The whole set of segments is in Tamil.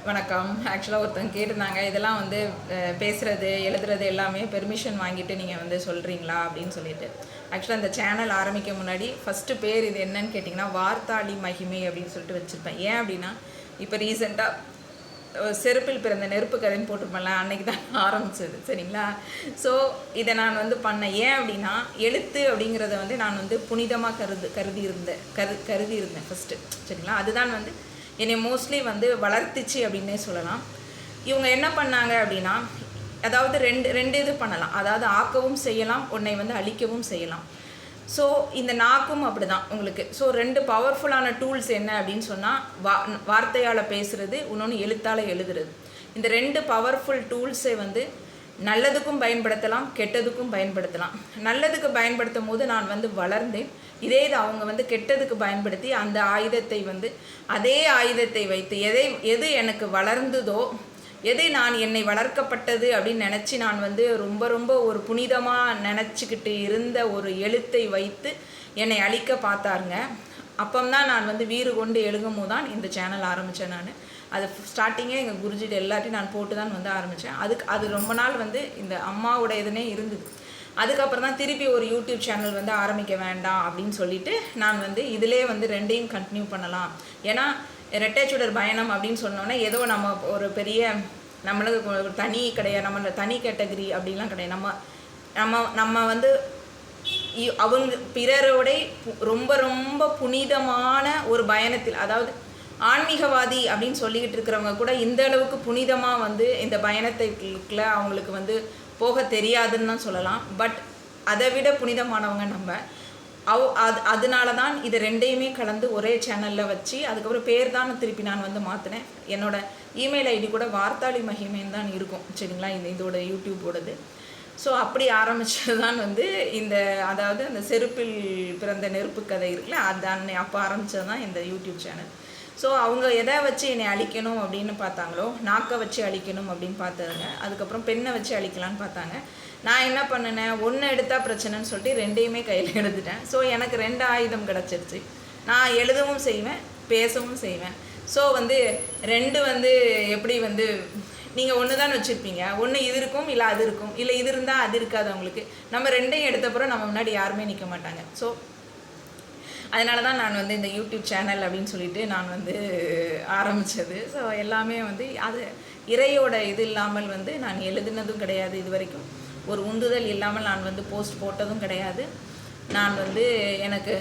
வணக்கம். ஆக்சுவலாக ஒருத்தங்க கேட்டிருந்தாங்க, இதெல்லாம் வந்து பேசுகிறது எழுதுறது எல்லாமே பெர்மிஷன் வாங்கிட்டு நீங்கள் வந்து சொல்கிறீங்களா அப்படின்னு சொல்லிட்டு. ஆக்சுவலாக இந்த சேனல் ஆரம்பிக்க முன்னாடி ஃபஸ்ட்டு பேர் இது என்னன்னு கேட்டிங்கன்னா, வார்த்தாளி மகிமை அப்படின்னு சொல்லிட்டு வச்சுருப்பேன். ஏன் அப்படின்னா, இப்போ ரீசெண்டாக செருப்பில் பிறந்த நெருப்பு கதைன்னு போட்டிருப்பேன்ல, அன்றைக்கி தான் ஆரம்பிச்சது. சரிங்களா? ஸோ இதை நான் வந்து பண்ணேன். ஏன் அப்படின்னா, எழுத்து அப்படிங்கிறத வந்து நான் வந்து புனிதமாக கருதி இருந்தேன் ஃபஸ்ட்டு. சரிங்களா? அதுதான் வந்து என்னை மோஸ்ட்லி வந்து வளர்த்துச்சு அப்படின்னே சொல்லலாம். இவங்க என்ன பண்ணாங்க அப்படின்னா, அதாவது ரெண்டு இது பண்ணலாம். அதாவது ஆக்கவும் செய்யலாம், உன்னை வந்து அழிக்கவும் செய்யலாம். ஸோ இந்த நாக்கும் அப்படி தான் உங்களுக்கு. ஸோ 2 பவர்ஃபுல்லான டூல்ஸ் என்ன அப்படின்னு சொன்னால், வார்த்தையால் பேசுகிறது, இன்னொன்று எழுத்தால் எழுதுறது. இந்த 2 பவர்ஃபுல் டூல்ஸை வந்து நல்லதுக்கும் பயன்படுத்தலாம், கெட்டதுக்கும் பயன்படுத்தலாம். நல்லதுக்கு பயன்படுத்தும் போது நான் வந்து வளர்ந்தேன். இதே இது அவங்க வந்து கெட்டதுக்கு பயன்படுத்தி அந்த ஆயுதத்தை வந்து அதே ஆயுதத்தை வைத்து எது எனக்கு வளர்ந்ததோ, எது நான் என்னை வளர்க்கப்பட்டது அப்படின்னு நினச்சி நான் வந்து ரொம்ப ரொம்ப ஒரு புனிதமாக நினச்சிக்கிட்டு இருந்த ஒரு எழுத்தை வைத்து என்னை அழிக்க பார்த்தாருங்க. அப்போம்தான் நான் வந்து வீறு கொண்டு எழுகும் போது தான் இந்த சேனல் ஆரம்பித்தேன். நான் அது ஸ்டார்டிங்கே எங்கள் குருஜிட்ட எல்லாத்தையும் நான் போட்டு தான் வந்து ஆரம்பித்தேன். அது ரொம்ப நாள் வந்து இந்த அம்மாவோட இதுனே இருந்தது. அதுக்கப்புறம் தான் திருப்பி ஒரு யூடியூப் சேனல் வந்து ஆரம்பிக்க வேண்டாம் அப்படின்னு சொல்லிட்டு நான் வந்து இதிலே வந்து 2ஐயும் கண்டினியூ பண்ணலாம். ஏன்னா ரெட்டைச்சுடர் பயணம் அப்படின்னு சொன்னோன்னே ஏதோ நம்ம ஒரு பெரிய நம்மளுக்கு ஒரு தனி கிடையாது, நம்ம தனி கேட்டகரி அப்படின்லாம் கிடையாது. நம்ம வந்து அவங்க பிறரோட ரொம்ப ரொம்ப புனிதமான ஒரு பயணத்தில், அதாவது ஆன்மீகவாதி அப்படின்னு சொல்லிக்கிட்டு இருக்கிறவங்க கூட இந்த அளவுக்கு புனிதமாக வந்து இந்த பயணத்துக்குள்ள அவங்களுக்கு வந்து போக தெரியாதுன்னு தான் சொல்லலாம். பட் அதை விட புனிதமானவங்க நம்ம. அதனால தான் இது 2ஐயுமே கலந்து ஒரே சேனலில் வச்சு அதுக்கப்புறம் பேர் தான் திருப்பி நான் வந்து மாற்றினேன். என்னோடய இமெயில் ஐடி கூட வார்த்தாளி மகிமைன்னு தான் இருக்கும். சரிங்களா? இதோட யூடியூபோடது. ஸோ அப்படி ஆரம்பித்தது தான் வந்து அதாவது அந்த செருப்பில் பிறந்த நெருப்பு கதை இருக்குல்ல, அப்போ ஆரம்பித்தது தான் இந்த யூடியூப் சேனல். ஸோ அவங்க எதை வச்சு என்னை அழிக்கணும் அப்படின்னு பார்த்தாங்களோ, நாக்கை வச்சு அழிக்கணும் அப்படின்னு பார்த்ததுங்க. அதுக்கப்புறம் பெண்ணை வச்சு அழிக்கலான்னு பார்த்தாங்க. நான் என்ன பண்ணினேன், ஒன்று எடுத்தால் பிரச்சனைன்னு சொல்லிட்டு 2ஐயுமே கையில் எடுத்துட்டேன். ஸோ எனக்கு 2 ஆயுதம் கிடச்சிருச்சு. நான் எழுதவும் செய்வேன், பேசவும் செய்வேன். ஸோ வந்து 2 வந்து எப்படி வந்து நீங்கள் ஒன்று தான் வச்சுருப்பீங்க. ஒன்று இது இருக்கும், இல்லை அது இருக்கும், இல்லை இது இருந்தால் அது இருக்காது அவங்களுக்கு. நம்ம 2ஐயும் எடுத்தப்பறம் நம்ம முன்னாடி யாருமே நிற்க மாட்டாங்க. ஸோ அதனால தான் நான் வந்து இந்த யூடியூப் சேனல் அப்படின்னு சொல்லிட்டு நான் வந்து ஆரம்பித்தது. ஸோ எல்லாமே வந்து அது இறையோட இது இல்லாமல் வந்து நான் எழுதுனதும் கிடையாது. இது வரைக்கும் ஒரு உந்துதல் இல்லாமல் நான் வந்து போஸ்ட் போட்டதும் கிடையாது. நான் வந்து எனக்கு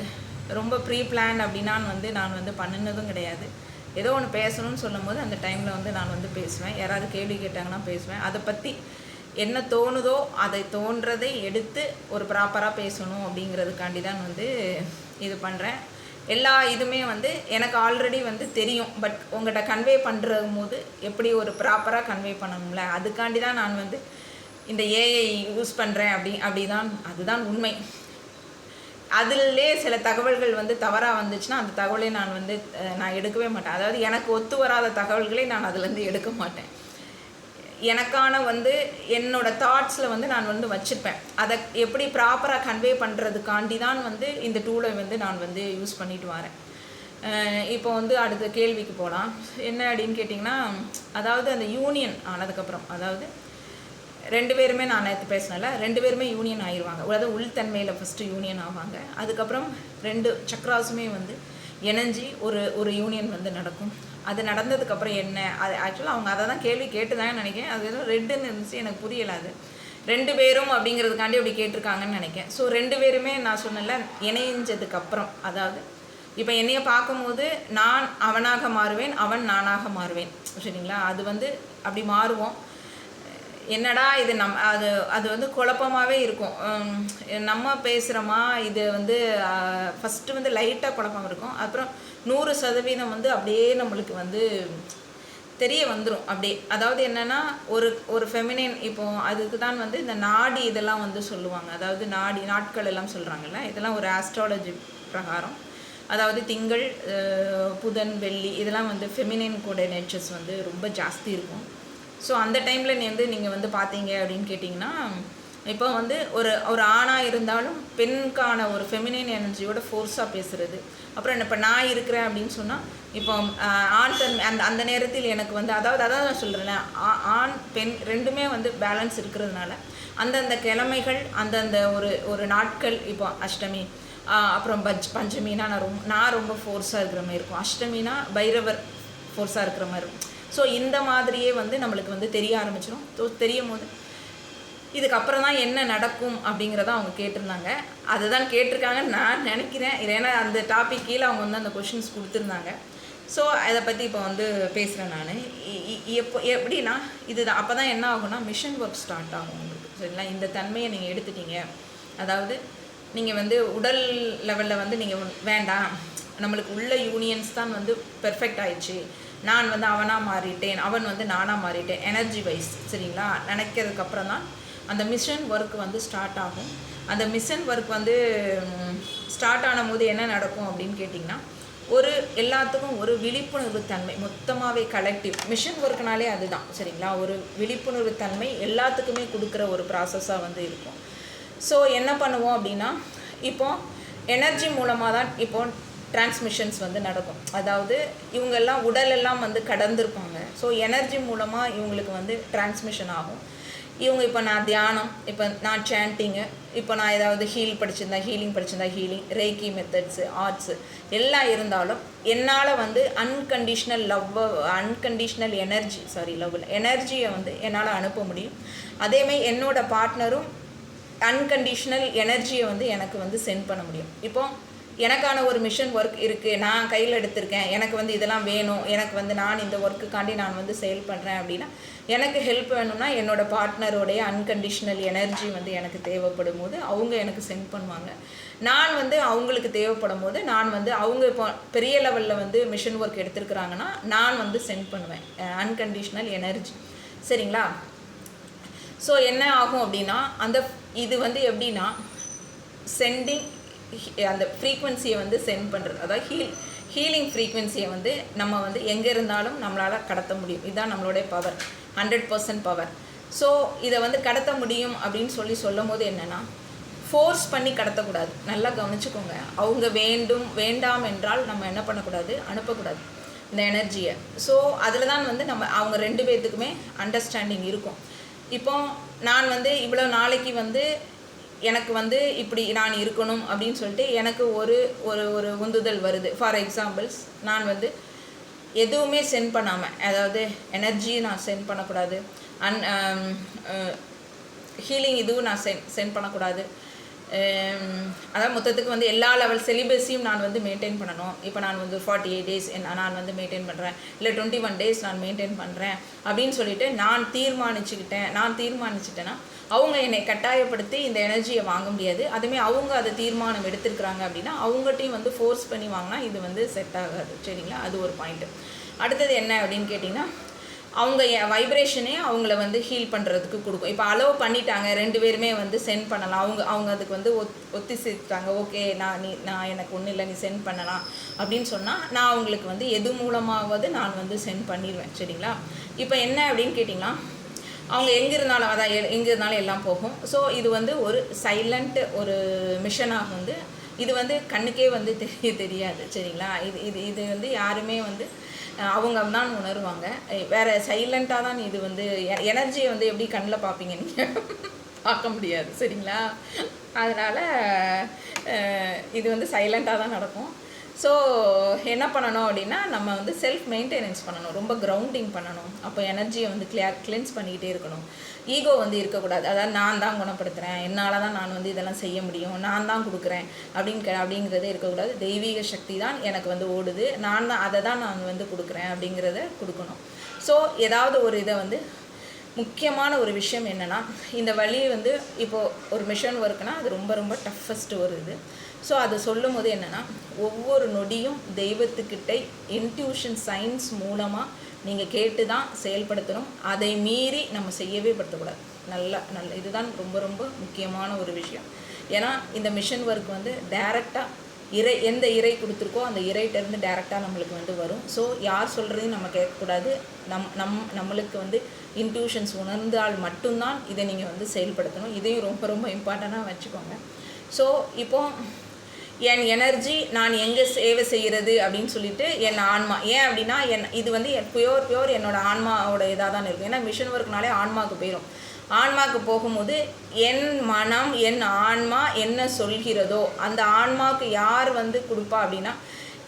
ரொம்ப ப்ரீ பிளான் அப்படின்னா வந்து நான் வந்து பண்ணினதும் கிடையாது. ஏதோ ஒன்று பேசணும்னு சொல்லும் போது அந்த டைமில் வந்து நான் வந்து பேசுவேன். யாராவது கேள்வி கேட்டாங்கன்னா பேசுவேன். அதை பற்றி என்ன தோணுதோ அதை தோன்றதை எடுத்து ஒரு ப்ராப்பராக பேசணும் அப்படிங்கிறதுக்காண்டி தான் வந்து இது பண்ணுறேன். எல்லா இதுவுமே வந்து எனக்கு ஆல்ரெடி வந்து தெரியும். பட் உங்கள்கிட்ட கன்வே பண்ணுற போது எப்படி ஒரு ப்ராப்பராக கன்வே பண்ணணும்ல, அதுக்காண்டி தான் நான் வந்து இந்த ஏஐ யூஸ் பண்ணுறேன். அதுதான் உண்மை. அதிலே சில தகவல்கள் வந்து தவறாக வந்துச்சுன்னா அந்த தகவலை நான் எடுக்கவே மாட்டேன். அதாவது எனக்கு ஒத்து வராத தகவல்களை நான் அதுலேருந்து எடுக்க மாட்டேன். எனக்கான வந்து என்னோடய தாட்ஸில் வந்து நான் வந்து வச்சுருப்பேன். அதை எப்படி ப்ராப்பராக கன்வே பண்ணுறதுக்காண்டி தான் வந்து இந்த டூலை வந்து நான் வந்து யூஸ் பண்ணிட்டு வரேன். இப்போ வந்து அடுத்த கேள்விக்கு போகலாம். என்ன அப்படின்னு கேட்டிங்கன்னா, அதாவது அந்த யூனியன் ஆனதுக்கப்புறம், அதாவது 2 பேருமே நான் நேற்று பேசினேன்ல, 2 பேருமே யூனியன் ஆயிடுவாங்க. அதாவது உள்தன்மையில் ஃபஸ்ட்டு யூனியன் ஆவாங்க. அதுக்கப்புறம் 2 சக்ராஸுமே வந்து இணைஞ்சி ஒரு யூனியன் வந்து நடக்கும். அது நடந்ததுக்கப்புறம் என்ன, அது ஆக்சுவலாக அவங்க அதை தான் கேள்வி கேட்டுதாங்கன்னு நினைக்கிறேன். அது எதுவும் ரெட்டுன்னு இருந்துச்சு, எனக்கு புரியலை. அது 2 பேரும் அப்படிங்கிறதுக்காண்டி அப்படி கேட்டிருக்காங்கன்னு நினைக்கிறேன். ஸோ 2 பேருமே நான் சொன்னல இணைஞ்சதுக்கப்புறம், அதாவது இப்போ என்னைய பார்க்கும்போது நான் அவனாக மாறுவேன், அவன் நானாக மாறுவேன். சரிங்களா? அது வந்து அப்படி மாறுவோம். என்னடா இது அது வந்து குழப்பமாகவே இருக்கும். நம்ம பேசுகிறோமா, இது வந்து ஃபஸ்ட்டு வந்து லைட்டாக குழப்பம் இருக்கும். அப்புறம் 100% வந்து அப்படியே நம்மளுக்கு வந்து தெரிய வந்துடும் அப்படியே. அதாவது என்னென்னா ஒரு ஃபெமினைன், இப்போது அதுக்கு தான் வந்து இந்த நாடி இதெல்லாம் வந்து சொல்லுவாங்க. அதாவது நாட்கள் எல்லாம் சொல்கிறாங்கல்ல, இதெல்லாம் ஒரு ஆஸ்ட்ராலஜி பிரகாரம். அதாவது திங்கள், புதன், வெள்ளி இதெல்லாம் வந்து ஃபெமினைன் கூட நேச்சர்ஸ் வந்து ரொம்ப ஜாஸ்தி இருக்கும். ஸோ அந்த டைமில் நீங்கள் வந்து பார்த்தீங்க அப்படின்னு கேட்டிங்கன்னா, இப்போ வந்து ஒரு ஆணாக இருந்தாலும் பெண்ணுக்கான ஒரு ஃபெமினைன் எனர்ஜியோட ஃபோர்ஸாக பேசுகிறது, அப்புறம் இப்போ நான் இருக்கிறேன் அப்படின்னு சொன்னால் இப்போ ஆண் தன்மை அந்த நேரத்தில் எனக்கு வந்து அதான் நான் சொல்கிறேன், ஆண் பெண் ரெண்டுமே வந்து பேலன்ஸ் இருக்கிறதுனால அந்தந்த கிழமைகள் அந்தந்த ஒரு நாட்கள், இப்போ அஷ்டமி அப்புறம் பஞ்சமினா நான் ரொம்ப ஃபோர்ஸாக இருக்கிற மாதிரி இருக்கும், அஷ்டமினா பைரவர் ஃபோர்ஸாக இருக்கிற மாதிரி இருக்கும். ஸோ இந்த மாதிரியே வந்து நம்மளுக்கு வந்து தெரிய ஆரம்பிச்சிடும். ஸோ தெரியும் போது இதுக்கப்புறம் தான் என்ன நடக்கும் அப்படிங்கிறத அவங்க கேட்டிருந்தாங்க. அதுதான் கேட்டிருக்காங்கன்னு நான் நினைக்கிறேன். ஏன்னா அந்த டாபிக் கீழே அவங்க வந்து அந்த கொஷின்ஸ் கொடுத்துருந்தாங்க. ஸோ அதை பற்றி இப்போ வந்து பேசுகிறேன் நான். எப்படின்னா இதுதான் அப்போ தான் என்ன ஆகும்னா மிஷன் ஒர்க் ஸ்டார்ட் ஆகும் உங்களுக்கு. சரிங்களா? இந்த தன்மையை நீங்கள் எடுத்துட்டீங்க, அதாவது நீங்கள் வந்து உடல் லெவலில் வந்து நீங்கள் வேண்டாம், நம்மளுக்கு உள்ள யூனியன்ஸ் தான் வந்து பெர்ஃபெக்ட் ஆயிடுச்சு, நான் வந்து அவனாக மாறிட்டேன், அவன் வந்து நானாக மாறிட்டேன் எனர்ஜி வைஸ், சரிங்களா, நினைக்கிறதுக்கப்புறம் தான் அந்த மிஷன் ஒர்க் வந்து ஸ்டார்ட் ஆகும். அந்த மிஷன் ஒர்க் வந்து ஸ்டார்ட் ஆன போது என்ன நடக்கும் அப்படின்னு கேட்டிங்கன்னா, எல்லாத்துக்கும் ஒரு விழிப்புணர்வு தன்மை, மொத்தமாகவே கலெக்டிவ் மிஷன் ஒர்க்னாலே அதுதான், சரிங்களா, ஒரு விழிப்புணர்வு தன்மை எல்லாத்துக்குமே கொடுக்குற ஒரு ப்ராசஸாக வந்து இருக்கும். ஸோ என்ன பண்ணுவோம் அப்படின்னா, இப்போ எனர்ஜி மூலமாக தான் இப்போ டிரான்ஸ்மிஷன்ஸ் வந்து நடக்கும். அதாவது இவங்கெல்லாம் உடலெல்லாம் வந்து கடந்திருப்பாங்க. ஸோ எனர்ஜி மூலமாக இவங்களுக்கு வந்து டிரான்ஸ்மிஷன் ஆகும். இவங்க இப்போ நான் தியானம், இப்போ நான் சாண்டிங்கு, இப்போ நான் ஏதாவது ஹீலிங் படிச்சிருந்தா ஹீலிங், ரேக்கி மெத்தட்ஸு, ஆர்ட்ஸு எல்லாம் இருந்தாலும் என்னால் வந்து அன்கண்டிஷ்னல் எனர்ஜியை வந்து என்னால் அனுப்ப முடியும். அதேமாதிரி என்னோடய பார்ட்னரும் அன்கண்டிஷ்னல் எனர்ஜியை வந்து எனக்கு வந்து சென்ட் பண்ண முடியும். இப்போ எனக்கான ஒரு மிஷன் ஒர்க் இருக்குது, நான் கையில் எடுத்திருக்கேன், எனக்கு வந்து இதெல்லாம் வேணும், எனக்கு வந்து நான் இந்த ஒர்க்குக்காண்டி நான் வந்து செயல் பண்ணுறேன் அப்படின்னா, எனக்கு ஹெல்ப் வேணும்னா என்னோடய பார்ட்னரோடைய அன்கண்டிஷ்னல் எனர்ஜி வந்து எனக்கு தேவைப்படும் போது அவங்க எனக்கு சென்ட் பண்ணுவாங்க. நான் வந்து அவங்களுக்கு தேவைப்படும் போது நான் வந்து அவங்க இப்போ பெரிய லெவலில் வந்து மிஷன் ஒர்க் எடுத்துருக்குறாங்கன்னா நான் வந்து சென்ட் பண்ணுவேன் அன்கண்டிஷ்னல் எனர்ஜி. சரிங்களா? ஸோ என்ன ஆகும் அப்படின்னா, இது வந்து எப்படின்னா சென்டிங் அந்த ஃப்ரீக்வன்சியை வந்து சென்ட் பண்ணுறது, அதாவது ஹீலிங் ஃப்ரீக்வன்சியை வந்து நம்ம வந்து எங்கே இருந்தாலும் நம்மளால் கடத்த முடியும். இதுதான் நம்மளுடைய பவர், 100% பவர். ஸோ இதை வந்து கடத்த முடியும் அப்படின்னு சொல்லும் போது என்னென்னா, ஃபோர்ஸ் பண்ணி கடத்தக்கூடாது. நல்லா கவனிச்சுக்கோங்க. அவங்க வேண்டாம் என்றால் நம்ம என்ன பண்ணக்கூடாது, அனுப்பக்கூடாது இந்த எனர்ஜியை. ஸோ அதில் தான் வந்து அவங்க 2 பேர்த்துக்குமே அண்டர்ஸ்டாண்டிங் இருக்கும். இப்போ நான் வந்து இவ்வளோ நாளைக்கு வந்து எனக்கு வந்து இப்படி நான் இருக்கணும் அப்படின்னு சொல்லிட்டு எனக்கு ஒரு ஒரு உந்துதல் வருது. ஃபார் எக்ஸாம்பிள்ஸ், நான் வந்து எதுவுமே சென்ட் பண்ணாமல், அதாவது எனர்ஜி நான் சென்ட் பண்ணக்கூடாது, ஹீலிங் இதுவும் நான் சென்ட் பண்ணக்கூடாது. அதாவது மொத்தத்துக்கு வந்து எல்லா லெவல் செலிபஸையும் நான் வந்து மெயின்டைன் பண்ணணும். இப்போ நான் வந்து 48 days நான் வந்து மெயின்டைன் பண்ணுறேன், இல்லை 21 days நான் மெயின்டைன் பண்ணுறேன் அப்படின்னு சொல்லிட்டு நான் தீர்மானிச்சிட்டேன்னா அவங்க என்னை கட்டாயப்படுத்தி இந்த எனர்ஜியை வாங்க முடியாது. அதுமாதிரி அவங்க அதை தீர்மானம் எடுத்துருக்குறாங்க அப்படின்னா அவங்ககிட்டையும் வந்து ஃபோர்ஸ் பண்ணி வாங்கினா இது வந்து செட் ஆகாது. சரிங்களா? அது ஒரு பாயிண்ட்டு. அடுத்தது என்ன அப்படின்னு கேட்டிங்கன்னா, அவங்க வைப்ரேஷனே அவங்கள வந்து ஹீல் பண்ணுறதுக்கு கொடுக்கும். இப்போ அலோவ் பண்ணிட்டாங்க, 2 பேருமே வந்து சென்ட் பண்ணலாம், அவங்க அதுக்கு வந்து ஒத்திசிட்டாங்க, ஓகே நான் எனக்கு ஒன்றும் இல்லை, நீ சென்ட் பண்ணலாம் அப்படின்னு சொன்னால் நான் அவங்களுக்கு வந்து எது மூலமாவது நான் வந்து சென்ட் பண்ணிடுவேன். சரிங்களா? இப்போ என்ன அப்படின்னு கேட்டிங்கன்னா, அவங்க எங்கே இருந்தாலும் எல்லாம் போகும். ஸோ இது வந்து ஒரு சைலண்ட் ஒரு மிஷனாக வந்து இது வந்து கண்ணுக்கே வந்து தெரியாது. சரிங்களா? இது வந்து யாருமே வந்து அவங்க தான் உணருவாங்க. வேறு சைலண்ட்டாக தான் இது வந்து எனர்ஜியை வந்து எப்படி கண்ணில் பார்ப்பீங்க, நீங்கள் பார்க்க முடியாது. சரிங்களா? அதனால் இது வந்து சைலண்ட்டாக தான் நடக்கும். ஸோ என்ன பண்ணணும் அப்படின்னா, நம்ம வந்து செல்ஃப் மெயின்டெனன்ஸ் பண்ணணும், ரொம்ப கிரவுண்டிங் பண்ணணும். அப்போ எனர்ஜியை வந்து கிளென்ஸ் பண்ணிக்கிட்டே இருக்கணும். ஈகோ வந்து இருக்கக்கூடாது. அதாவது நான் தான் குணப்படுத்துகிறேன், என்னால் தான் நான் வந்து இதெல்லாம் செய்ய முடியும், நான் தான் கொடுக்குறேன் அப்படிங்கிறதே இருக்கக்கூடாது. தெய்வீக சக்தி தான் எனக்கு வந்து ஓடுது, அதை தான் நான் வந்து கொடுக்குறேன் அப்படிங்கிறத கொடுக்கணும். ஸோ ஏதாவது ஒரு இதை வந்து முக்கியமான ஒரு விஷயம் என்னென்னா, இந்த வழி வந்து இப்போது ஒரு மிஷன் ஒர்க்குனால் அது ரொம்ப ரொம்ப டஃபஸ்ட் ஒரு இது. ஸோ அதை சொல்லும் போது என்னென்னா, ஒவ்வொரு நொடியும் தெய்வத்துக்கிட்ட இன்ட்யூஷன் சயின்ஸ் மூலமாக நீங்கள் கேட்டு தான் செயல்படுத்தணும். அதை மீறி நம்ம செய்யவே படுத்தக்கூடாது. நல்ல இதுதான் ரொம்ப ரொம்ப முக்கியமான ஒரு விஷயம். ஏன்னா இந்த மிஷன் ஒர்க் வந்து டைரெக்டாக எந்த இறை கொடுத்துருக்கோ அந்த இறைகிட்டேருந்து டைரெக்டாக நம்மளுக்கு வந்து வரும். ஸோ யார் சொல்கிறதையும் நம்ம கேட்கக்கூடாது. நம்மளுக்கு வந்து இன்ட்யூஷன்ஸ் உணர்ந்தால் மட்டும்தான் இதை நீங்கள் வந்து செயல்படுத்தணும். இதையும் ரொம்ப ரொம்ப இம்பார்ட்டண்ட்டாக வச்சுக்கோங்க. ஸோ இப்போ என் எனர்ஜி நான் எங்கே சேவை செய்கிறது அப்படின்னு சொல்லிட்டு என் ஆன்மா. ஏன் அப்படின்னா இது வந்து பியோர் என்னோடய ஆன்மாவோட இதாக தான் இருக்கும். ஏன்னா மிஷன் ஒர்க்னாலே ஆன்மாவுக்கு போயிடும். ஆன்மாவுக்கு போகும்போது என் மனம் என் ஆன்மா என்ன சொல்கிறதோ அந்த ஆன்மாவுக்கு யார் வந்து கொடுப்பா அப்படின்னா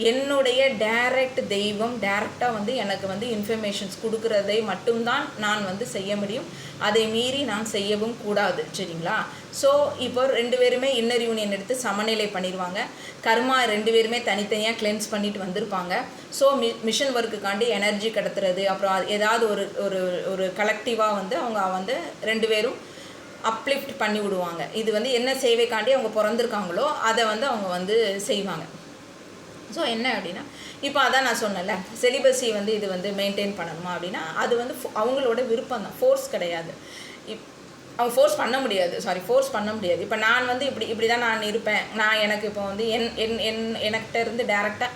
என்னுடைய டைரக்ட் தெய்வம் டைரெக்டாக வந்து எனக்கு வந்து இன்ஃபர்மேஷன்ஸ் கொடுக்குறதை மட்டும்தான் நான் வந்து செய்ய முடியும். அதை மீறி நான் செய்யவும் கூடாது. சரிங்களா? ஸோ இப்போ 2 பேருமே இன்னர் யூனியன் எடுத்து சமநிலை பண்ணிடுவாங்க. கர்மா 2 பேருமே தனித்தனியாக கிளென்ஸ் பண்ணிட்டு வந்திருப்பாங்க. ஸோ மிஷன் ஒர்க்குக்காண்டி எனர்ஜி கடத்துறது, அப்புறம் ஏதாவது ஒரு ஒரு ஒரு கலெக்டிவாக வந்து அவங்க வந்து 2 பேரும் அப்லிஃப்ட் பண்ணி விடுவாங்க. இது வந்து என்ன சேவைக்காண்டி அவங்க பிறந்திருக்காங்களோ அதை வந்து அவங்க வந்து செய்வாங்க. ஸோ என்ன அப்படின்னா இப்போ அதான் நான் சொன்னேன்ல, செலிபஸி வந்து இது வந்து மெயின்டைன் பண்ணணுமா அப்படின்னா அது வந்து அவங்களோட விருப்பம் தான், ஃபோர்ஸ் கிடையாது. அவங்க ஃபோர்ஸ் பண்ண முடியாது. இப்போ நான் வந்து இப்படி தான் நான் இருப்பேன். எனக்கு இப்போ வந்து எனக்கிட்ட இருந்து டேரெக்டாக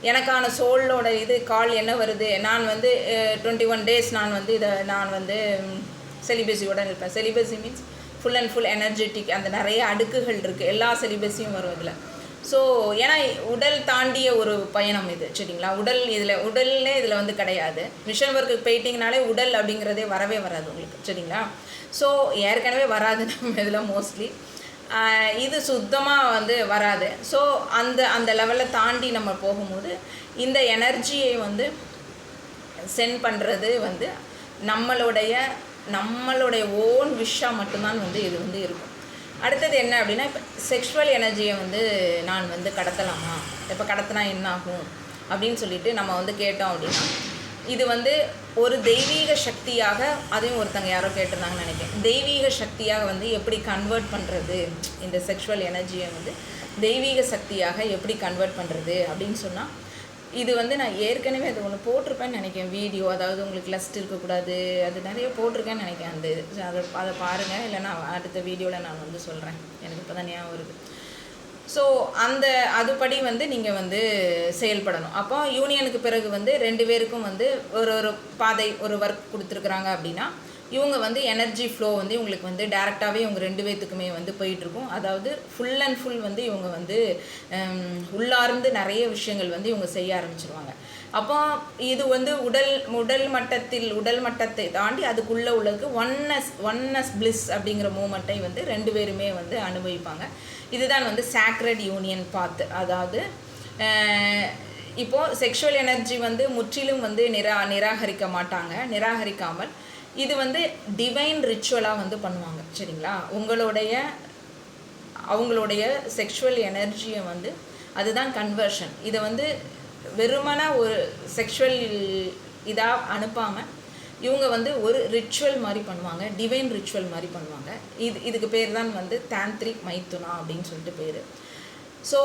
எனக்கான சோலோட இது கால் என்ன வருது, நான் வந்து 21 days நான் வந்து செலிபஸியோட இருப்பேன். Celibacy means full and full energetic. அந்த நிறைய அடுக்குகள் இருக்குது, எல்லா செலிபஸியும் வரும் இதில். ஸோ ஏன்னா உடல் தாண்டிய ஒரு பயணம் இது. சரிங்களா? உடல்லே இதில் வந்து கிடையாது. மிஷன் ஒர்க்கு போயிட்டிங்கனாலே உடல் அப்படிங்கிறதே வரவே வராது உங்களுக்கு. சரிங்களா? ஸோ ஏற்கனவே வராது நம்ம இதில் மோஸ்ட்லி. இது சுத்தமாக வந்து வராது. ஸோ அந்த லெவலில் தாண்டி நம்ம போகும்போது இந்த எனர்ஜியை வந்து சென்ட் பண்ணுறது வந்து நம்மளுடைய ஓன் விஷாக மட்டும்தான் வந்து இது வந்து இருக்கும். அடுத்தது என்ன அப்படின்னா இப்போ செக்ஷுவல் எனர்ஜியை வந்து நான் வந்து கடத்தலாமா, இப்போ கடத்தினா என்ன ஆகும் அப்படின்னு சொல்லிட்டு நம்ம வந்து கேட்டோம் அப்படின்னா இது வந்து ஒரு தெய்வீக சக்தியாக, அதையும் ஒருத்தங்க யாரோ கேட்டிருந்தாங்கன்னு நினைக்கிறேன், தெய்வீக சக்தியாக வந்து எப்படி கன்வெர்ட் பண்ணுறது, இந்த செக்ஷுவல் எனர்ஜியை வந்து தெய்வீக சக்தியாக எப்படி கன்வெர்ட் பண்ணுறது அப்படின்னு சொன்னால் இது வந்து நான் ஏற்கனவே அது ஒன்று போட்டிருப்பேன்னு நினைக்கிறேன் வீடியோ. அதாவது உங்களுக்கு லஸ்ட் இருக்கக்கூடாது, அது நிறைய போட்டிருக்கேன்னு நினைக்கிறேன். அதை பாருங்கள், இல்லை நான் அடுத்த வீடியோவில் நான் வந்து சொல்கிறேன். எனக்கு இப்போ தான் ஞாபகம் வருது. ஸோ அதுபடி வந்து நீங்கள் வந்து செயல்படணும். அப்போ யூனியனுக்கு பிறகு வந்து 2 பேருக்கும் வந்து ஒரு பாதை ஒரு ஒர்க் கொடுத்துருக்குறாங்க அப்படின்னா இவங்க வந்து எனர்ஜி ஃப்ளோ வந்து இவங்களுக்கு வந்து டேரெக்டாகவே இவங்க 2 பேர்த்துக்குமே வந்து போயிட்டுருக்கும். அதாவது ஃபுல் அண்ட் ஃபுல் வந்து இவங்க வந்து உள்ளார்ந்து நிறைய விஷயங்கள் வந்து இவங்க செய்ய ஆரம்பிச்சிருவாங்க. அப்போ இது வந்து உடல் மட்டத்தை தாண்டி அதுக்குள்ளே உள்ளதுக்கு ஒன்னஸ் பிளிஸ் அப்படிங்கிற மூமெண்ட்டை வந்து 2 பேருமே வந்து அனுபவிப்பாங்க. இதுதான் வந்து சாக்ரட் யூனியன் பாத். அதாவது இப்போது செக்ஷுவல் எனர்ஜி வந்து முற்றிலும் வந்து நிராகரிக்காமல் இது வந்து டிவைன் ரிச்சுவலாக வந்து பண்ணுவாங்க. சரிங்களா? அவங்களுடைய செக்ஷுவல் எனர்ஜியை வந்து அதுதான் கன்வர்ஷன். இதை வந்து வெறுமன ஒரு செக்ஷுவல் இதாக அனுப்பாமல் இவங்க வந்து ஒரு ரிச்சுவல் மாதிரி பண்ணுவாங்க, டிவைன் ரிச்சுவல் மாதிரி பண்ணுவாங்க. இதுக்கு பேர் தான் வந்து தாந்திரிக் மைத்துனா அப்படின்னு சொல்லிட்டு பேர். ஸோ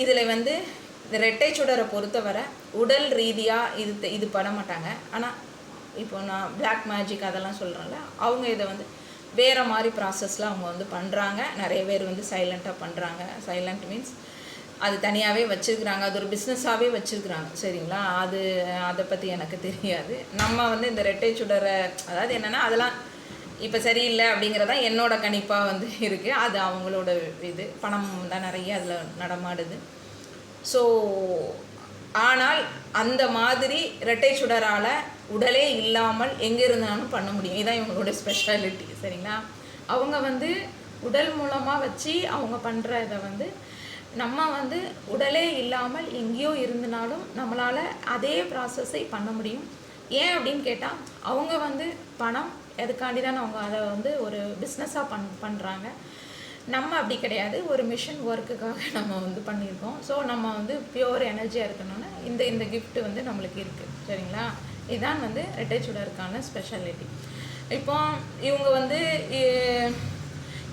இதில் வந்து இந்த ரெட்டை சுடரை பொறுத்தவரை உடல் ரீதியாக இது பண்ண மாட்டாங்க. ஆனால் இப்போ நான் பிளாக் மேஜிக் அதெல்லாம் சொல்கிறேன்ல, அவங்க இதை வந்து வேறு மாதிரி ப்ராசஸில் அவங்க வந்து பண்ணுறாங்க. நிறைய பேர் வந்து சைலண்ட்டாக பண்ணுறாங்க. சைலண்ட் மீன்ஸ் அது தனியாகவே வச்சுருக்குறாங்க, அது ஒரு பிஸ்னஸாகவே வச்சுருக்குறாங்க. சரிங்களா? அதை பற்றி எனக்கு தெரியாது. நம்ம வந்து இந்த ரெட்டை சுடரை அதாவது என்னென்னா அதெல்லாம் இப்போ சரியில்லை அப்படிங்கிறதான் என்னோட கணிப்பாக வந்து இருக்குது. அது அவங்களோட இது பணம் தான் நிறைய அதில் நடமாடுது. ஸோ ஆனால் அந்த மாதிரி இரட்டை சுடரால் உடலே இல்லாமல் எங்கே இருந்தாலும் பண்ண முடியும். இதுதான் இவங்களோட ஸ்பெஷாலிட்டி. சரிங்களா? அவங்க வந்து உடல் மூலமாக வச்சு அவங்க பண்ணுற இதை வந்து நம்ம வந்து உடலே இல்லாமல் எங்கேயோ இருந்தனாலும் நம்மளால் அதே ப்ராசஸை பண்ண முடியும். ஏன் அப்படின்னு கேட்டால் அவங்க வந்து பணம் எதுக்காண்டி தான் அவங்க அதை வந்து ஒரு பிஸ்னஸாக பண்ணுறாங்க. நம்ம அப்படி கிடையாது, ஒரு மிஷன் ஒர்க்குக்காக நம்ம வந்து பண்ணியிருக்கோம். ஸோ நம்ம வந்து பியூர் எனர்ஜியாக இருக்கணும்னு இந்த கிஃப்ட் வந்து நம்மளுக்கு இருக்குது. சரிங்களா? இதுதான் வந்து ரெட்டை சுடருக்கான ஸ்பெஷாலிட்டி. இப்போ இவங்க வந்து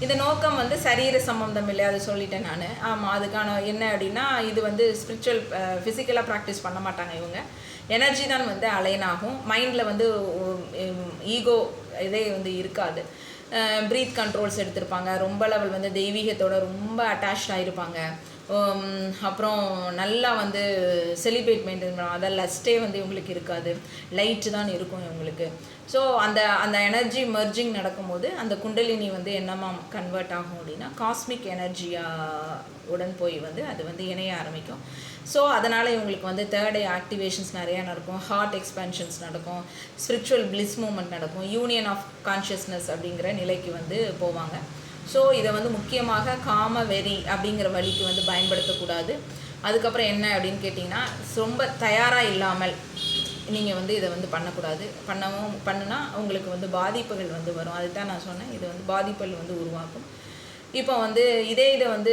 இந்த நோக்கம் வந்து சரீர சம்பந்தம் இல்லை, அது சொல்லிட்டேன் நான். ஆமாம், அதுக்கான என்ன அப்படின்னா இது வந்து ஸ்பிரிச்சுவல் ஃபிசிக்கலாக ப்ராக்டிஸ் பண்ண மாட்டாங்க. இவங்க எனர்ஜி தான் வந்து அலைன் ஆகும். மைண்டில் வந்து ஈகோ இதே வந்து இருக்காது. ப்ரீத் கண்ட்ரோல்ஸ் எடுத்திருப்பாங்க. ரொம்ப லெவல் வந்து தெய்வீகத்தோட ரொம்ப அட்டாச் ஆகிருப்பாங்க. அப்புறம் நல்லா வந்து செலிப்ரேட் மெயின்டைன் பண்ணுவாங்க. அதான் லஸ்ட்டே வந்து இவங்களுக்கு இருக்காது, லைட்டு தான் இருக்கும் இவங்களுக்கு. ஸோ அந்த அந்த எனர்ஜி மெர்ஜிங் நடக்கும்போது அந்த குண்டலினி வந்து என்னமா கன்வெர்ட் ஆகும் அப்படின்னா காஸ்மிக் எனர்ஜியாக உடன் போய் வந்து அது வந்து இணைய ஆரம்பிக்கும். ஸோ அதனால் இவங்களுக்கு வந்து தேர்ட் ஐ ஆக்டிவேஷன்ஸ் நிறையா நடக்கும், ஹார்ட் எக்ஸ்பென்ஷன்ஸ் நடக்கும், ஸ்பிரிச்சுவல் பிளிஸ் மூமெண்ட் நடக்கும், யூனியன் ஆஃப் கான்ஷியஸ்னஸ் அப்படிங்கிற நிலைக்கு வந்து போவாங்க. ஸோ இதை வந்து முக்கியமாக காம வெறி அப்படிங்கிற வழிக்கு வந்து பயன்படுத்தக்கூடாது. அதுக்கப்புறம் என்ன அப்படின்னு கேட்டிங்கன்னா, ரொம்ப தயாராக இல்லாமல் நீங்கள் வந்து இதை வந்து பண்ணக்கூடாது. பண்ணுனா உங்களுக்கு வந்து பாதிப்புகள் வந்து வரும். அதுதான் நான் சொன்னேன், இது வந்து பாதிப்புகள் வந்து உருவாக்கும். இப்போ வந்து இதை வந்து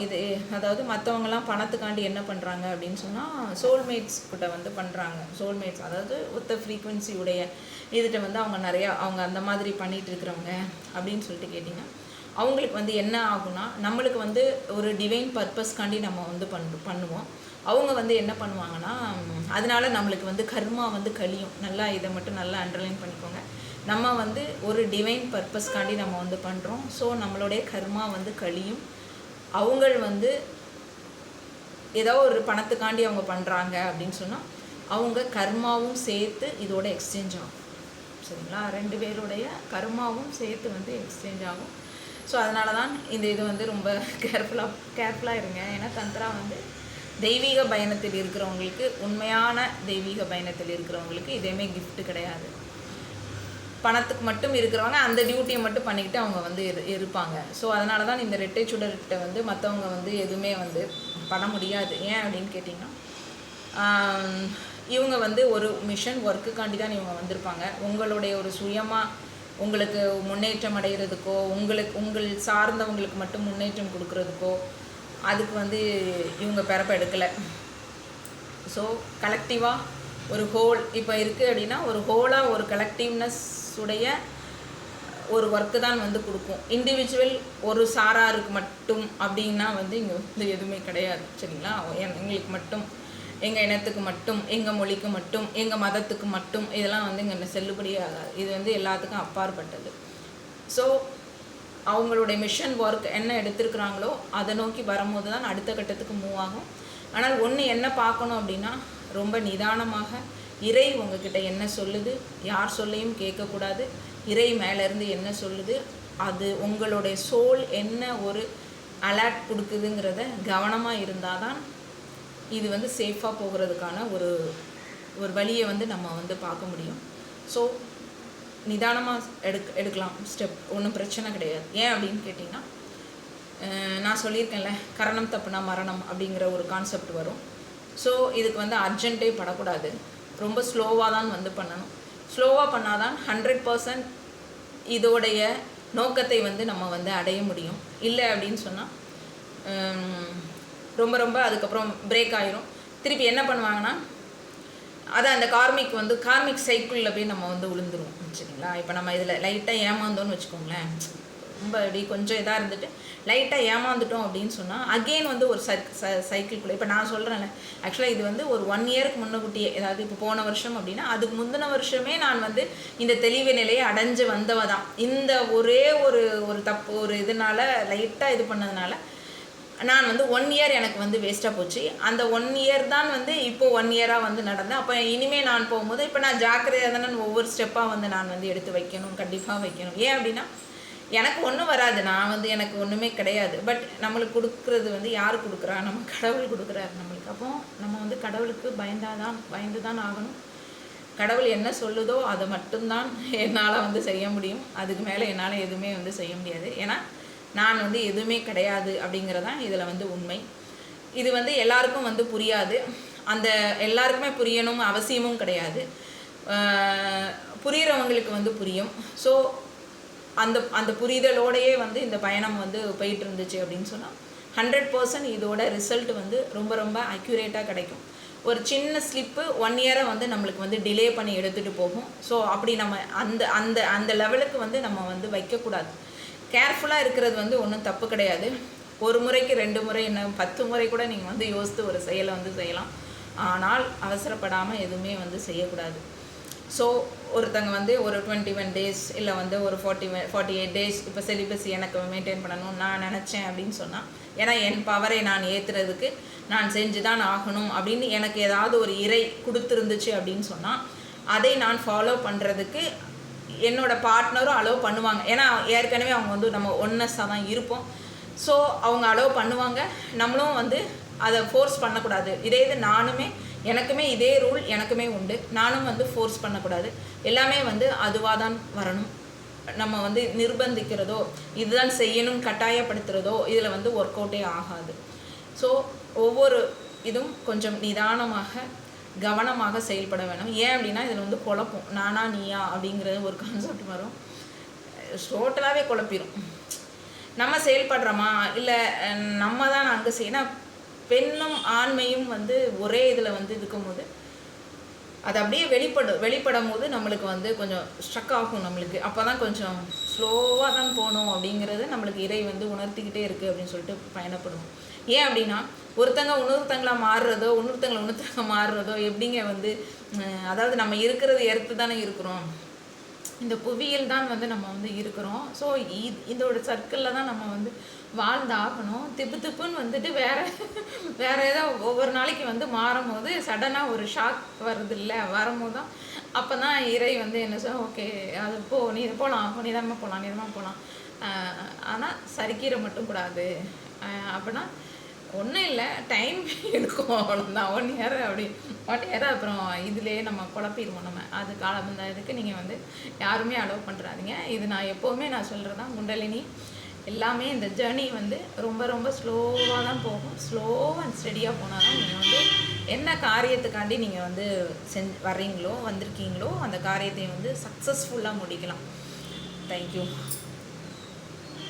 இது அதாவது மற்றவங்கலாம் பணத்துக்காண்டி என்ன பண்ணுறாங்க அப்படின்னு சொன்னால் சோல்மேட்ஸ் கிட்ட வந்து பண்ணுறாங்க. சோல்மேட்ஸ் அதாவது ஒத்த ஃப்ரீக்குவென்சி உடைய இதுகிட்ட வந்து அவங்க அந்த மாதிரி பண்ணிகிட்டு இருக்கிறவங்க அப்படின்னு சொல்லிட்டு கேட்டிங்கன்னா, அவங்களுக்கு வந்து என்ன ஆகும்னா, நம்மளுக்கு வந்து ஒரு டிவைன் பர்பஸ்க்காண்டி நம்ம வந்து பண்ணுவோம். அவங்க வந்து என்ன பண்ணுவாங்கன்னா, அதனால நம்மளுக்கு வந்து கர்மா வந்து கழியும். நல்லா இதை மட்டும் நல்லா அண்டர்லைன் பண்ணிக்கோங்க. நம்ம வந்து ஒரு டிவைன் பர்பஸ்க்காண்டி நம்ம வந்து பண்ணுறோம். ஸோ நம்மளுடைய கர்மா வந்து கழியும். அவங்க வந்து ஏதோ ஒரு பணத்துக்காண்டி அவங்க பண்ணுறாங்க அப்படின்னு சொன்னால் அவங்க கர்மாவும் சேர்த்து இதோட எக்ஸ்சேஞ்ச் ஆகும். சரிங்களா? 2 பேருடைய கர்மாவும் சேர்த்து வந்து எக்ஸ்சேஞ்ச் ஆகும். ஸோ அதனால தான் இது வந்து ரொம்ப கேர்ஃபுல்லாக இருங்க. ஏன்னா தந்திரா வந்து தெய்வீக பயணத்தில் இருக்கிறவங்களுக்கு, உண்மையான தெய்வீக பயணத்தில் இருக்கிறவங்களுக்கு இதேமே கிஃப்ட் கிடையாது. பணத்துக்கு மட்டும் இருக்கிறவங்க அந்த டியூட்டியை மட்டும் பண்ணிக்கிட்டு அவங்க வந்து இருப்பாங்க. ஸோ அதனால தான் இந்த ரெட்டை சுடர்கிட்ட வந்து மற்றவங்க வந்து எதுவுமே வந்து பண்ண முடியாது. ஏன் அப்படின்னு கேட்டிங்கன்னா, இவங்க வந்து ஒரு மிஷன் ஒர்க்குக்காண்டி தான் இவங்க வந்திருப்பாங்க. உங்களுடைய ஒரு சுயமாக உங்களுக்கு முன்னேற்றம் அடைகிறதுக்கோ, உங்கள் சார்ந்தவங்களுக்கு மட்டும் முன்னேற்றம் கொடுக்குறதுக்கோ அதுக்கு வந்து இவங்க பிறப்ப எடுக்கலை. ஸோ கலெக்டிவாக ஒரு ஹோல் இப்போ இருக்குது அப்படின்னா, ஒரு ஹோலாக ஒரு கலெக்டிவ்னஸ் உடைய ஒரு ஒர்க்கு தான் வந்து கொடுக்கும். இண்டிவிஜுவல் ஒரு சாராருக்கு மட்டும் அப்படின்னா வந்து இங்கே வந்து எதுவுமே கிடையாது. சரிங்களா? எங்களுக்கு மட்டும், எங்கள் இனத்துக்கு மட்டும், எங்கள் மொழிக்கு மட்டும், எங்கள் மதத்துக்கு மட்டும், இதெல்லாம் வந்து இங்கே செல்லுபடியே ஆகாது. இது வந்து எல்லாத்துக்கும் அப்பாற்பட்டது. ஸோ அவங்களுடைய மிஷன் ஒர்க் என்ன எடுத்துருக்குறாங்களோ அதை நோக்கி வரும்போது தான் அடுத்த கட்டத்துக்கு மூவ் ஆகும். ஆனால் ஒன்று என்ன பார்க்கணும் அப்படின்னா, ரொம்ப நிதானமாக இறை உங்ககிட்ட என்ன சொல்லுது, யார் சொல்லையும் கேட்கக்கூடாது. இறை மேலேருந்து என்ன சொல்லுது, அது உங்களுடைய சோல் என்ன ஒரு அலர்ட் கொடுக்குதுங்கிறத கவனமாக இருந்தால் தான் இது வந்து சேஃபாக போகிறதுக்கான ஒரு வழியை வந்து நம்ம வந்து பார்க்க முடியும். ஸோ நிதானமாக எடுக்கலாம் ஸ்டெப், ஒன்றும் பிரச்சனை கிடையாது. ஏன் அப்படின்னு கேட்டிங்கன்னா, நான் சொல்லியிருக்கேன்ல, கரணம் தப்புனா மரணம் அப்படிங்கிற ஒரு கான்செப்ட் வரும். ஸோ இதுக்கு வந்து அர்ஜென்ட்டே படக்கூடாது, ரொம்ப ஸ்லோவாக தான் வந்து பண்ணணும். ஸ்லோவாக பண்ணால் தான் 100% இதோடைய நோக்கத்தை வந்து நம்ம வந்து அடைய முடியும். இல்லை அப்படின்னு சொன்னால் ரொம்ப அதுக்கப்புறம் பிரேக் ஆயிரும். திருப்பி என்ன பண்ணுவாங்கன்னா, அதான் அந்த கார்மிக் சைக்கிளில் போய் நம்ம வந்து விழுந்துருவோம். சரிங்களா? இப்போ நம்ம இதில் லைட்டாக ஏமாந்தோன்னு வச்சுக்கோங்களேன், ரொம்ப அப்படி கொஞ்சம் இதாக இருந்துட்டு லைட்டாக ஏமாந்துட்டோம் அப்படின்னு சொன்னால் அகெயின் வந்து ஒரு சைக்கிள்குள்ளே. இப்போ நான் சொல்கிறேன்ல, ஆக்சுவலாக இது வந்து ஒரு 1 இயருக்கு முன்னக்கூட்டியே, அதாவது இப்போ போன வருஷம் அப்படின்னா அதுக்கு முந்தின வருஷமே நான் வந்து இந்த தெளிவு நிலையை அடைஞ்சு வந்தவ தான். இந்த ஒரே ஒரு தப்பு ஒரு இதனால லைட்டாக இது பண்ணதுனால நான் வந்து 1 இயர் எனக்கு வந்து வேஸ்ட்டாக போச்சு. அந்த 1 இயர் தான் வந்து இப்போது 1 இயராக வந்து நடந்தேன். அப்போ இனிமேல் நான் போகும்போது இப்போ நான் ஜாக்கிரதையாக தானே ஒவ்வொரு ஸ்டெப்பாக வந்து நான் வந்து எடுத்து வைக்கணும், கண்டிப்பாக வைக்கணும். ஏன் அப்படின்னா, எனக்கு ஒன்றும் வராது, நான் வந்து எனக்கு ஒன்றுமே கிடையாது. பட் நம்மளுக்கு கொடுக்குறது வந்து யார் கொடுக்குறா? நம்ம கடவுள் கொடுக்குறாரு நம்மளுக்கு. அப்போ நம்ம வந்து கடவுளுக்கு பயந்து தான் ஆகணும். கடவுள் என்ன சொல்லுதோ அதை மட்டும்தான் என்னால் வந்து செய்ய முடியும். அதுக்கு மேலே என்னால் எதுவுமே வந்து செய்ய முடியாது. ஏன்னா நான் வந்து எதுவுமே கிடையாது அப்படிங்கிறதான் இதில் வந்து உண்மை. இது வந்து எல்லாருக்கும் வந்து புரியாது, அந்த எல்லாருக்குமே புரியணும் அவசியமும் கிடையாது. புரிகிறவங்களுக்கு வந்து புரியும். ஸோ அந்த புரிதலோடையே வந்து இந்த பயணம் வந்து போயிட்டு இருந்துச்சு அப்படின்னு சொன்னால் 100% இதோட ரிசல்ட் வந்து ரொம்ப அக்யூரேட்டாக கிடைக்கும். ஒரு சின்ன ஸ்லிப்பு 1 இயரை வந்து நம்மளுக்கு வந்து டிலே பண்ணி எடுத்துகிட்டு போகும். ஸோ அப்படி நம்ம அந்த லெவலுக்கு வந்து நம்ம வந்து வைக்கக்கூடாது. கேர்ஃபுல்லாக இருக்கிறது வந்து ஒன்றும் தப்பு கிடையாது. 1 முறைக்கு 2 முறை என்ன 10 முறை கூட நீங்கள் வந்து யோசித்து ஒரு செயலை வந்து செய்யலாம். ஆனால் அவசரப்படாமல் எதுவுமே வந்து செய்யக்கூடாது. ஸோ ஒருத்தங்க வந்து ஒரு 21 டேஸ் இல்லை வந்து ஒரு 48 டேஸ் இப்போ செலிபஸி எனக்கு மெயின்டைன் பண்ணணும்னு நான் நினச்சேன் அப்படின்னு சொன்னால், ஏன்னா என் பவரை நான் ஏற்றுறதுக்கு நான் செஞ்சு தான் ஆகணும் அப்படின்னு எனக்கு ஏதாவது ஒரு இறை கொடுத்துருந்துச்சு அப்படின்னு சொன்னால், அதை நான் ஃபாலோ பண்ணுறதுக்கு என்னோடய பார்ட்னரும் அலோவ் பண்ணுவாங்க. ஏன்னா ஏற்கனவே அவங்க வந்து நம்ம ஒன்னஸாக தான் இருப்போம். ஸோ அவங்க அலோவ் பண்ணுவாங்க, நம்மளும் வந்து அதை ஃபோர்ஸ் பண்ணக்கூடாது. இதே இது நானுமே எனக்குமே இதே ரூல் எனக்குமே உண்டு. நானும் வந்து ஃபோர்ஸ் பண்ணக்கூடாது. எல்லாமே வந்து அதுவாக தான் வரணும். நம்ம வந்து நிர்பந்திக்கிறதோ இதுதான் செய்யணும் கட்டாயப்படுத்துகிறதோ இதில் வந்து ஒர்க் அவுட்டே ஆகாது. ஸோ ஒவ்வொரு இதுவும் கொஞ்சம் நிதானமாக கவனமாக செயல்பட வேணும். ஏன் அப்படின்னா இதில் வந்து குழப்பம், நானா நீயா அப்படிங்கிறது ஒரு கான்செப்ட் வரும், டோட்டலாகவே குழப்பிடும். நம்ம செயல்படுறோமா இல்லை நம்ம தான் அங்கே செய்யணும். பெண்ணும் ஆண்மையும் வந்து ஒரே இதில் வந்து இருக்கும்போது அது அப்படியே வெளிப்படும் போது நம்மளுக்கு வந்து கொஞ்சம் ஸ்ட்ரக் ஆகும். நம்மளுக்கு அப்போ தான் கொஞ்சம் ஸ்லோவாக தான் போகணும் அப்படிங்கிறது நம்மளுக்கு இறை வந்து உணர்த்திக்கிட்டே இருக்குது அப்படின்னு சொல்லிட்டு பயணப்படுவோம். ஏன் அப்படின்னா ஒருத்தங்க இன்னொருத்தங்களாக மாறுறதோ இன்னொருத்தங்க மாறுறதோ எப்படிங்க வந்து, அதாவது நம்ம இருக்கிறது எர்த்து தானே இருக்கிறோம், இந்த புவியில் தான் வந்து நம்ம வந்து இருக்கிறோம். ஸோ இதோட சர்க்கிளில் தான் நம்ம வந்து வாழ்ந்தாகணும். திப்புன்னு வந்துட்டு வேறு ஏதோ ஒவ்வொரு நாளைக்கு வந்து மாறும் போது சடனாக ஒரு ஷாக் வருது இல்லை, வரும்போது தான் அப்போ தான் இறை வந்து என்ன சொல்ல, ஓகே அது நீ போகலாம், நிதானமாக போகலாம். ஆனால் சரிக்கிற மட்டும் கூடாது. அப்படின்னா ஒன்றும் இல்லை, டைம் எடுக்கும், அவ்வளோதான். 1 year அப்படி 1 year அப்புறம் இதுலேயே நம்ம குழப்பிடுவோம். நம்ம அது காலம் இந்த இதுக்கு நீங்கள் வந்து யாருமே அலோவ் பண்ணுறாதீங்க. இது நான் எப்போவுமே நான் சொல்கிறது தான், குண்டலினி எல்லாமே இந்த ஜேர்னி வந்து ரொம்ப ரொம்ப ஸ்லோவாக தான் போகும். ஸ்லோ அண்ட் ஸ்டெடியாக போனால் தான் நீங்கள் வந்து என்ன காரியத்துக்காண்டி நீங்கள் வந்து வர்றீங்களோ வந்திருக்கீங்களோ அந்த காரியத்தை வந்து சக்ஸஸ்ஃபுல்லாக முடிக்கலாம். தேங்க்யூ.